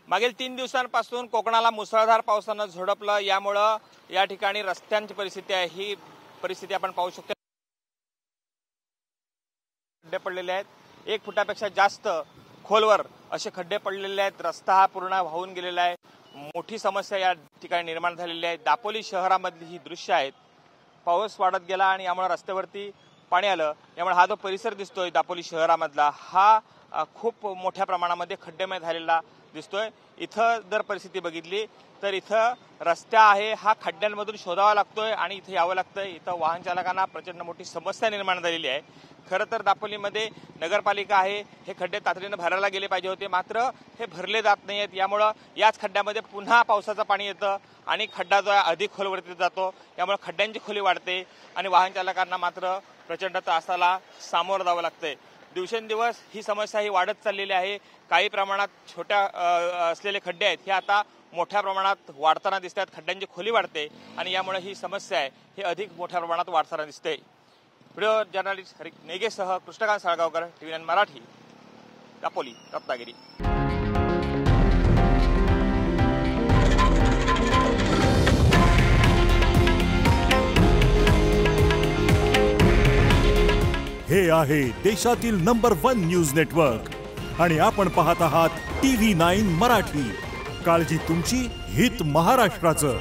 मागील 3 दिवसांपासून कोकणाला मुसळधार पावसानं झोडपलं। यामुळे या ठिकाणी रस्त्यांची परिस्थिती आहे, ही परिस्थिती आपण पाहू शकतो। खड्डे पडलेले आहेत, 1 फुटापेक्षा जास्त खोलवर असे खड्डे पडलेले आहेत। रस्ता हा पूर्ण वाहून गेलेला आहे। मोठी समस्या या ठिकाणी निर्माण झालेली आहे। दापोली शहरामधली ही दृश्य आहेत। पाऊस वाढत गेला आणि यामुळे रस्त्यावरती पाणी आलं। यामुळे हा जो परिसर दिसतोय दापोली शहरामधला हा खूप मोठ्या प्रमाणामध्ये खड्डेमय झालेला दिसतोय। इथं जर परिस्थिती बघितली तर इथं रस्ता आहे हा खड्ड्यांमधून शोधावा लागतोय आणि इथे यावं लागतंय। इथं वाहन चालकांना प्रचंड मोठी समस्या निर्माण झालेली आहे। खरं तर दापोलीमध्ये नगरपालिका आहे, हे खड्डे तातडीनं भरायला गेले पाहिजे होते, मात्र हे भरले जात नाहीयेत। यामुळं याच खड्ड्यामध्ये पुन्हा पावसाचं पाणी येतं आणि खड्डा जो आहे अधिक खोलवरती जातो। यामुळे खड्ड्यांची खोली वाढते आणि वाहन चालकांना मात्र प्रचंड त्रासाला सामोरं जावं लागतंय। दिवसेंदिवस ही समस्या ही वाढत चाललेली आहे। काही प्रमाणात छोट्या असलेले खड्डे आहेत हे आता मोठ्या प्रमाणात वाढताना दिसतात। खड्ड्यांची खोली वाढते आणि यामुळे ही समस्या आहे ही अधिक मोठ्या प्रमाणात वाढताना दिसते। व्हिडिओ जर्नलिस्ट हरिक नेगेसह कृष्णकांत साळगावकर, TV9 मराठी, दापोली, रत्नागिरी। हे आहे देशातील नंबर 1 न्यूज नेटवर्क आणि आपण पाहत आहात TV9 मराठी। काळजी तुमची, हित महाराष्ट्राचं।